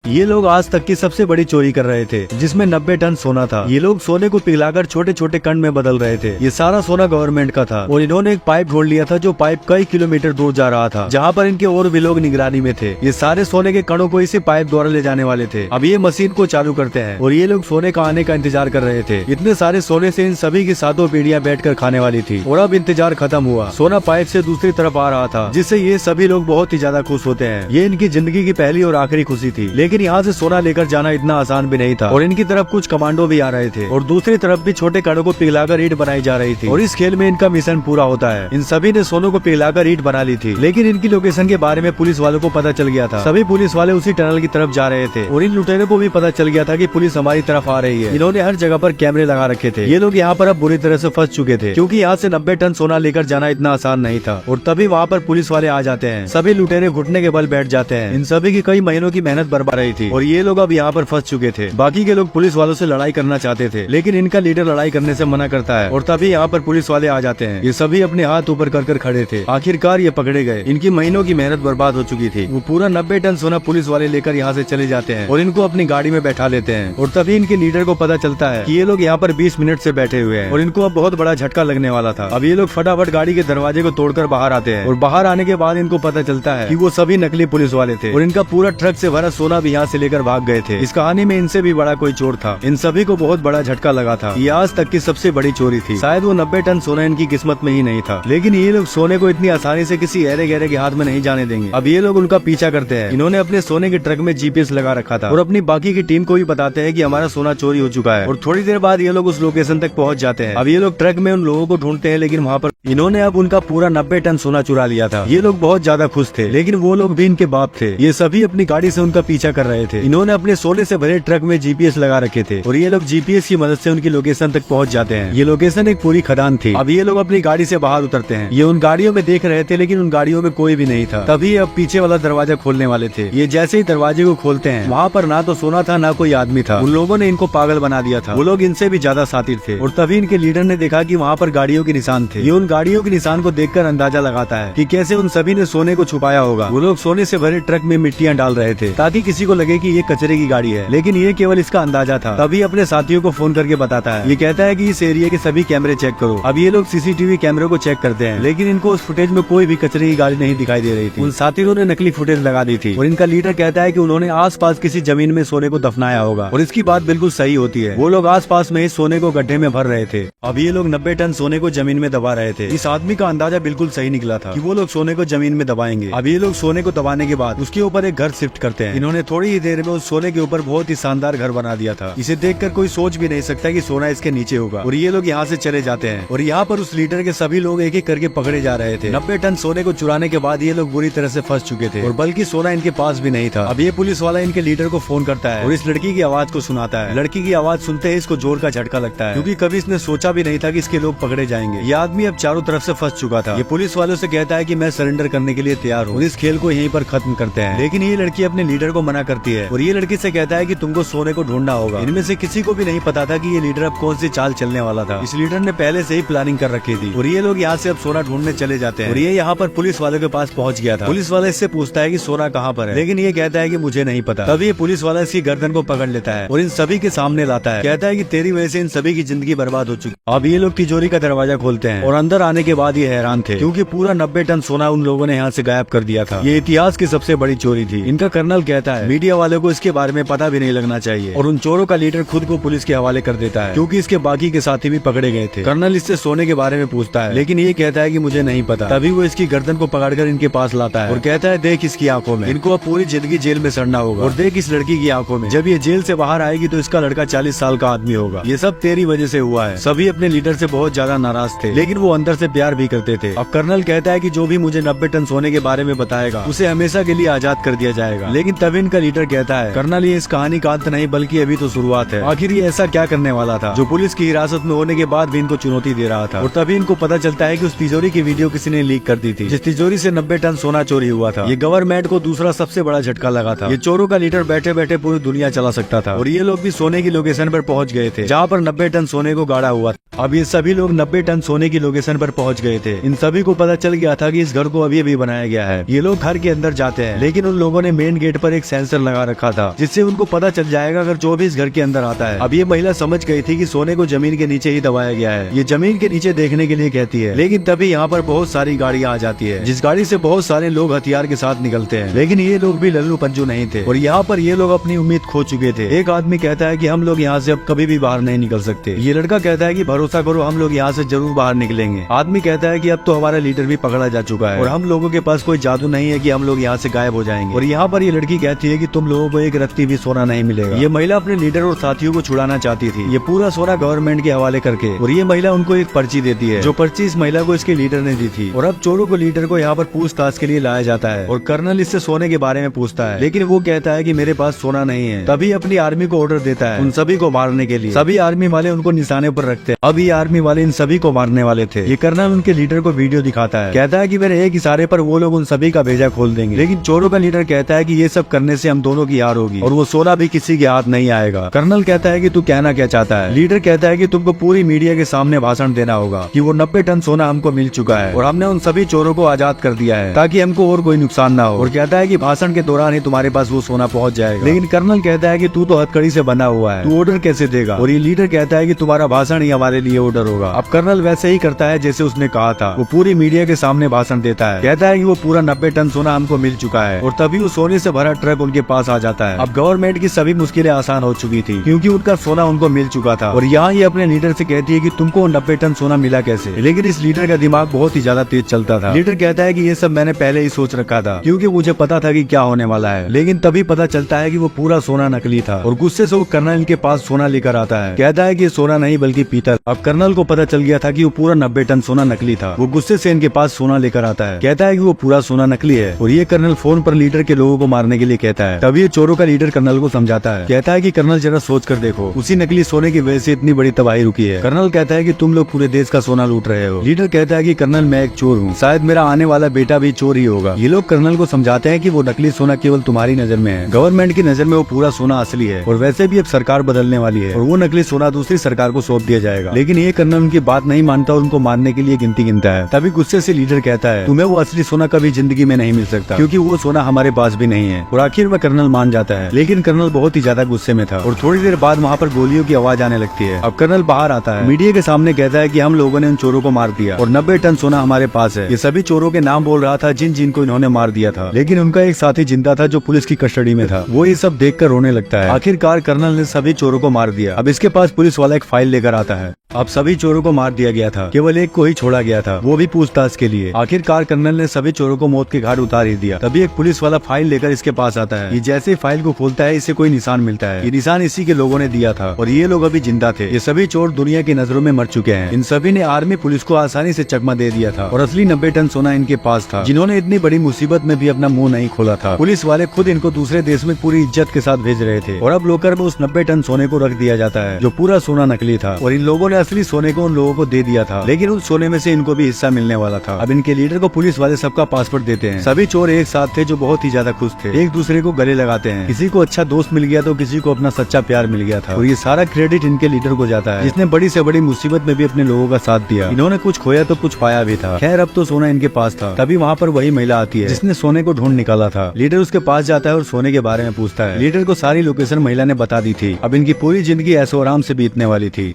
ये लोग आज तक की सबसे बड़ी चोरी कर रहे थे, जिसमें 90 टन सोना था। ये लोग सोने को पिघलाकर छोटे छोटे कण में बदल रहे थे। ये सारा सोना गवर्नमेंट का था और इन्होंने एक पाइप ढूंढ लिया था जो पाइप कई किलोमीटर दूर जा रहा था, जहाँ पर इनके और भी लोग निगरानी में थे। ये सारे सोने के कणों को इसी पाइप द्वारा ले जाने वाले थे। अब ये मशीन को चालू करते हैं और ये लोग सोने का आने का इंतजार कर रहे थे। इतने सारे सोने से इन सभी की सातों पीढ़ियां बैठकर खाने वाली थी और अब इंतजार खत्म हुआ। सोना पाइप से दूसरी तरफ आ रहा था, जिससे ये सभी लोग बहुत ही ज्यादा खुश होते हैं। ये इनकी जिंदगी की पहली और आखिरी खुशी थी। लेकिन यहाँ से सोना लेकर जाना इतना आसान भी नहीं था और इनकी तरफ कुछ कमांडो भी आ रहे थे और दूसरी तरफ भी छोटे कणों को पिघलाकर ईंट बनाई जा रही थी और इस खेल में इनका मिशन पूरा होता है। इन सभी ने सोनों को पिघलाकर ईंट बना ली थी, लेकिन इनकी लोकेशन के बारे में पुलिस वालों को पता चल गया था। सभी पुलिस वाले उसी टनल की तरफ जा रहे थे और इन लुटेरों को भी पता चल गया था कि पुलिस हमारी तरफ आ रही है। इन्होंने हर जगह पर कैमरे लगा रखे थे। ये लोग यहाँ पर अब बुरी तरह से फंस चुके थे, क्योंकि यहाँ से 90 टन सोना लेकर जाना इतना आसान नहीं था। और तभी वहाँ पर पुलिस वाले आ जाते हैं। सभी लुटेरे घुटने के बल बैठ जाते हैं। इन सभी की कई महीनों की मेहनत बर्बाद रही थी और ये लोग अब यहाँ पर फंस चुके थे। बाकी के लोग पुलिस वालों से लड़ाई करना चाहते थे, लेकिन इनका लीडर लड़ाई करने से मना करता है और तभी यहाँ पर पुलिस वाले आ जाते हैं। ये सभी अपने हाथ ऊपर कर खड़े थे। आखिरकार ये पकड़े गए। इनकी महीनों की मेहनत बर्बाद हो चुकी थी। वो पूरा 90 टन सोना पुलिस वाले लेकर यहाँ से चले जाते हैं और इनको अपनी गाड़ी में बैठा लेते हैं। और तभी इनके लीडर को पता चलता है कि ये लोग यहाँ पर 20 मिनट से बैठे हुए हैं और इनको अब बहुत बड़ा झटका लगने वाला था। अब ये लोग फटाफट गाड़ी के दरवाजे को तोड़कर बाहर आते हैं और बाहर आने के बाद इनको पता चलता है कि वो सभी नकली पुलिस वाले थे और इनका पूरा ट्रक से भरा सोना भी यहाँ से लेकर भाग गए थे। इस कहानी में इनसे भी बड़ा कोई चोर था। इन सभी को बहुत बड़ा झटका लगा था। ये आज तक की सबसे बड़ी चोरी थी। शायद वो 90 टन सोना इनकी किस्मत में ही नहीं था, लेकिन ये लोग सोने को इतनी आसानी से किसी ऐरे गहरे के हाथ में नहीं जाने देंगे। अब ये लोग उनका पीछा करते हैं। इन्होंने अपने सोने के ट्रक में जीपीएस लगा रखा था और अपनी बाकी की टीम को भी बताते हैं कि हमारा सोना चोरी हो चुका है। और थोड़ी देर बाद ये लोग उस लोकेशन तक पहुंच जाते हैं। अब ये लोग ट्रक में उन लोगों को ढूंढते हैं, लेकिन वहाँ पर इन्होंने अब उनका पूरा 90 टन सोना चुरा लिया था। ये लोग बहुत ज्यादा खुश थे, लेकिन वो लोग भी इनके बाप थे। ये सभी अपनी गाड़ी से उनका पीछा कर रहे थे। इन्होंने अपने सोने से भरे ट्रक में जीपीएस लगा रखे थे और ये लोग जीपीएस की मदद से उनकी लोकेशन तक पहुंच जाते हैं। ये लोकेशन एक पूरी खदान थी। अब ये लोग अपनी गाड़ी से बाहर उतरते हैं। ये उन गाड़ियों में देख रहे थे, लेकिन उन गाड़ियों में कोई भी नहीं था। तभी अब पीछे वाला दरवाजा खोलने वाले थे। ये जैसे ही दरवाजे को खोलते हैं, वहाँ पर ना तो सोना था ना कोई आदमी था। उन लोगों ने इनको पागल बना दिया था। वो लोग इनसे भी ज्यादा शातिर थे। और तभी इनके लीडर ने देखा कि वहाँ पर गाड़ियों के निशान थे। ये उन गाड़ियों के निशान को देखकर अंदाजा लगाता है कि कैसे उन सभी ने सोने को छुपाया होगा। वो लोग सोने से भरे ट्रक में मिट्टियाँ डाल रहे थे ताकि किसी को लगे कि ये कचरे की गाड़ी है, लेकिन ये केवल इसका अंदाजा था। तभी अपने साथियों को फोन करके बताता है। ये कहता है कि इस एरिया के सभी कैमरे चेक करो। अब ये लोग सीसीटीवी कैमरे को चेक करते हैं, लेकिन इनको उस फुटेज में कोई भी कचरे की गाड़ी नहीं दिखाई दे रही थी। उन साथियों ने नकली फुटेज लगा दी थी और इनका लीडर कहता है कि उन्होंने आसपास किसी जमीन में सोने को दफनाया होगा और इसकी बात बिल्कुल सही होती है। वो लोग आसपास में इस सोने को गड्ढे में भर रहे थे। अब ये लोग 90 टन सोने को जमीन में दबा रहे थे। इस आदमी का अंदाजा बिल्कुल सही निकला था कि वो लोग सोने को जमीन में दबाएंगे। अब ये लोग सोने को दबाने के बाद उसके ऊपर एक घर शिफ्ट करते हैं। इन्होंने थोड़ी ही देर में उस सोने के ऊपर बहुत ही शानदार घर बना दिया था। इसे देखकर कोई सोच भी नहीं सकता कि सोना इसके नीचे होगा। और ये लोग यहाँ से चले जाते हैं और यहाँ पर उस लीडर के सभी लोग एक एक करके पकड़े जा रहे थे। 90 टन सोने को चुराने के बाद ये लोग बुरी तरह से फंस चुके थे और बल्कि सोना इनके पास भी नहीं था। अब ये पुलिस वाला इनके लीडर को फोन करता है और इस लड़की की आवाज को सुनाता है। लड़की की आवाज सुनते ही इसको जोर का झटका लगता है, क्योंकि कभी इसने सोचा भी नहीं था कि इसके लोग पकड़े जाएंगे। ये आदमी अब चारों तरफ से फंस चुका था। ये पुलिस वालों से कहता है कि मैं सरेंडर करने के लिए तैयार हूँ और इस खेल को यहीं पर खत्म करते हैं। लेकिन ये लड़की अपने लीडर को मना करती है और ये लड़की से कहता है कि तुमको सोने को ढूंढना होगा। इनमें से किसी को भी नहीं पता था कि ये लीडर अब कौन सी चाल चलने वाला था। इस लीडर ने पहले से ही प्लानिंग कर रखी थी और ये लोग यहाँ से अब सोना ढूंढने चले जाते हैं। और ये यहाँ पर पुलिस वालों के पास पहुँच गया था। पुलिस वाला इससे पूछता है कि सोना कहाँ पर है, लेकिन ये कहता है कि मुझे नहीं पता। तभी ये पुलिस वाला इसकी गर्दन को पकड़ लेता है और इन सभी के सामने लाता है। कहता है कि तेरी वजह से इन सभी की जिंदगी बर्बाद हो चुकी। अब ये लोग तिजोरी का दरवाजा खोलते हैं और अंदर आने के बाद ये हैरान थे, क्योंकि पूरा 90 टन सोना उन लोगों ने यहाँ से गायब कर दिया था। ये इतिहास की सबसे बड़ी चोरी थी। इनका कर्नल कहता है मीडिया वालों को इसके बारे में पता भी नहीं लगना चाहिए और उन चोरों का लीडर खुद को पुलिस के हवाले कर देता है, क्योंकि इसके बाकी के साथी भी पकड़े गए थे। कर्नल इससे सोने के बारे में पूछता है, लेकिन ये कहता है कि मुझे नहीं पता। तभी वो इसकी गर्दन को पकड़कर इनके पास लाता है और कहता है देख इसकी आंखों में, इनको अब पूरी जिंदगी जेल में सड़ना होगा। और देख इस लड़की की आंखों में, जब ये जेल से बाहर आएगी तो इसका लड़का 40 साल का आदमी होगा। ये सब तेरी वजह से हुआ है। सभी अपने लीडर से बहुत ज्यादा नाराज थे, लेकिन वो अंदर से प्यार भी करते थे। अब कर्नल कहता है कि जो भी मुझे 90 टन सोने के बारे में बताएगा उसे हमेशा के लिए आजाद कर दिया जाएगा। लेकिन तभी इनका लीडर कहता है कर्नल ये इस कहानी का अंत नहीं बल्कि अभी तो शुरुआत है। आखिर ये ऐसा क्या करने वाला था जो पुलिस की हिरासत में होने के बाद भी इनको चुनौती दे रहा था। और तभी इनको पता चलता है कि उस तिजोरी की वीडियो किसी ने लीक कर दी थी, जिस तिजोरी से 90 टन सोना चोरी हुआ था। ये गवर्नमेंट को दूसरा सबसे बड़ा झटका लगा था। ये चोरों का लीडर बैठे बैठे पूरी दुनिया चला सकता था और ये लोग भी सोने की लोकेशन पर पहुंच गए थे जहाँ पर 90 टन सोने को गाड़ा हुआ था। अब ये सभी लोग 90 टन सोने की लोकेशन पर पहुंच गए थे। इन सभी को पता चल गया था कि इस घर को अभी अभी बनाया गया है। ये लोग घर के अंदर जाते हैं, लेकिन उन लोगों ने मेन गेट पर एक सेंसर लगा रखा था, जिससे उनको पता चल जाएगा अगर जो भी इस घर के अंदर आता है। अब ये महिला समझ गई थी कि सोने को जमीन के नीचे ही दबाया गया है। ये जमीन के नीचे देखने के लिए कहती है, लेकिन तभी यहाँ पर बहुत सारी गाड़ियाँ आ जाती है, जिस गाड़ी से बहुत सारे लोग हथियार के साथ निकलते हैं। लेकिन ये लोग भी लल्लू पंजू नहीं थे और यहाँ पर ये लोग अपनी उम्मीद खो चुके थे। एक आदमी कहता है कि हम लोग यहाँ से अब कभी भी बाहर नहीं निकल सकते। ये लड़का कहता है कि भरोसा करो, हम लोग यहाँ से जरूर बाहर निकलेंगे। आदमी कहता है कि अब तो हमारा लीडर भी पकड़ा जा चुका है और हम लोगों के पास कोई जादू नहीं है कि हम लोग यहाँ से गायब हो जाएंगे। और यहाँ पर ये लड़की कहती है कि तुम लोगों को एक रत्ती भी सोना नहीं मिलेगा। ये महिला अपने लीडर और साथियों को छुड़ाना चाहती थी, ये पूरा सोना गवर्नमेंट के हवाले करके। और ये महिला उनको एक पर्ची देती है, जो पर्ची इस महिला को इसके लीडर ने दी थी। और अब चोरों को लीडर को यहाँ पर पूछताछ के लिए लाया जाता है और कर्नल इससे सोने के बारे में पूछता है, लेकिन वो कहता है कि मेरे पास सोना नहीं है। तभी अपनी आर्मी को ऑर्डर देता है उन सभी को मारने के लिए। सभी आर्मी वाले उनको निशाने पर रखते हैं। अब ये आर्मी वाले इन सभी को मारने वाले थे। ये कर्नल उनके लीडर को वीडियो दिखाता है, कहता है कि मेरे एक इशारे पर वो लोग उन सभी का भेजा खोल देंगे। लेकिन चोरों का लीडर कहता है कि ये सब करने से हम दोनों की हार होगी और वो सोना भी किसी के हाथ नहीं आएगा। कर्नल कहता है कि तू कहना क्या चाहता है। लीडर कहता है कि तुमको पूरी मीडिया के सामने भाषण देना होगा कि वो 90 टन सोना हमको मिल चुका है और हमने उन सभी चोरों को आजाद कर दिया है ताकि हमको और कोई नुकसान ना हो। और कहता है कि भाषण के दौरान ही तुम्हारे पास वो सोना पहुंच जाएगा। लेकिन कर्नल कहता है कि तू तो हथकड़ी से बना हुआ है, तू ऑर्डर कैसे देगा। और ये लीडर कहता है कि तुम्हारा भाषण ही हमारे लिए ऑर्डर होगा। अब कर्नल वैसे ही करता है जैसे उसने कहा था। वो पूरी मीडिया के सामने भाषण देता है, कहता है कि वो पूरा 90 टन सोना हमको मिल चुका है। और तभी वो सोने से भरा ट्रक उनके पास आ जाता है। अब गवर्नमेंट की सभी मुश्किलें आसान हो चुकी थी क्योंकि उनका सोना उनको मिल चुका था। और यहाँ ये अपने लीडर से कहती है कि तुमको 90 टन सोना मिला कैसे। लेकिन इस लीडर का दिमाग बहुत ही ज्यादा तेज चलता था। लीडर कहता है कि ये सब मैंने पहले ही सोच रखा था क्योंकि मुझे पता था कि क्या होने वाला है। लेकिन तभी पता चलता है कि वो पूरा सोना नकली था और गुस्से से वो कर्नल इनके पास सोना लेकर आता है, कहता है कि ये सोना नहीं बल्कि पीतल। अब कर्नल को पता चल गया था कि वो पूरा 90 टन सोना नकली था। वो गुस्से से इनके पास सोना लेकर आता है, कहता है कि वो पूरा सोना नकली है। और ये कर्नल फोन पर लीडर के लोगों को मारने के लिए कहता है। तभी ये चोरों का लीडर कर्नल को समझाता है, कहता है कि कर्नल जरा सोच कर देखो, उसी नकली सोने की वजह से इतनी बड़ी तबाही रुकी है। कर्नल कहता है कि तुम लोग पूरे देश का सोना लूट रहे हो। लीडर कहता है कि कर्नल मैं एक चोर हूँ, शायद मेरा आने वाला बेटा भी चोर ही होगा। ये लोग कर्नल को समझाते हैं कि वो नकली सोना केवल तुम्हारी नजर में है, गवर्नमेंट की नजर में वो पूरा सोना असली है। और वैसे भी अब सरकार बदलने वाली है और वो नकली सोना दूसरी सरकार को सौंप दिया जाएगा। लेकिन ये कर्नल उनकी बात नहीं मानता और उनको मारने के लिए गिनती गिनता है। तभी गुस्से से लीडर कहता है तुम्हें वो असली सोना कभी जिंदगी में नहीं मिल सकता क्योंकि वो सोना हमारे पास भी नहीं है। और आखिर में कर्नल मान जाता है। लेकिन कर्नल बहुत ही ज्यादा गुस्से में था और थोड़ी देर बाद वहाँ पर गोलियों की आवाज आने लगती है। अब कर्नल बाहर आता है, मीडिया के सामने कहता है कि हम लोगों ने उन चोरों को मार दिया और 90 टन सोना हमारे पास है। ये सभी चोरों के नाम बोल रहा था जिन जिनको इन्होंने मार दिया था। लेकिन उनका एक साथी जिंदा था जो पुलिस की कस्टडी में था। वो ये सब देखकर रोने लगता है। आखिरकार कर्नल ने सभी चोरों को मार दिया। अब इसके पास पुलिस वाला एक फाइल लेकर आता है। अब सभी चोरों को मार दिया गया था, केवल एक को ही छोड़ा गया था, वो भी पूछताछ के लिए। आखिरकार कर्नल ने सभी चोरों को मौत के घाट उतार ही दिया। तभी एक पुलिस वाला फाइल लेकर इसके पास आता है। ये जैसे फाइल को खोलता है इसे कोई निशान मिलता है। ये निशान इसी के लोगों ने दिया था और ये लोग अभी जिंदा थे। ये सभी चोर दुनिया की नजरों में मर चुके हैं। इन सभी ने आर्मी पुलिस को आसानी से चकमा दे दिया था और असली 90 टन सोना इनके पास था, जिन्होंने इतनी बड़ी मुसीबत में भी अपना मुंह नहीं खोला था। पुलिस वाले खुद इनको दूसरे देश में पूरी इज्जत के साथ भेज रहे थे और अब लोकर में उस 90 टन सोने को रख दिया जाता है जो पूरा सोना नकली था। और इन लोगों ने असली सोने को लोगों को दे दिया था, लेकिन उस सोने में से इनको भी हिस्सा मिलने वाला था। अब इनके लीडर को पुलिस वाले सबका पासपोर्ट देते हैं। सभी चोर एक साथ थे जो बहुत ही ज्यादा खुश थे, एक दूसरे को गले लगाते हैं। किसी को अच्छा दोस्त मिल गया तो किसी को अपना सच्चा प्यार मिल गया था। और ये सारा क्रेडिट इनके लीडर को जाता है जिसने बड़ी से बड़ी मुसीबत में भी अपने लोगों का साथ दिया। इन्होंने कुछ खोया तो कुछ पाया भी था। खैर अब तो सोना इनके पास था। तभी वहाँ पर वही महिला आती है जिसने सोने को ढूंढ निकाला था। लीडर उसके पास जाता है और सोने के बारे में पूछता है। लीडर को सारी लोकेशन महिला ने बता दी थी। अब इनकी पूरी जिंदगी ऐशो आराम से बीतने वाली थी।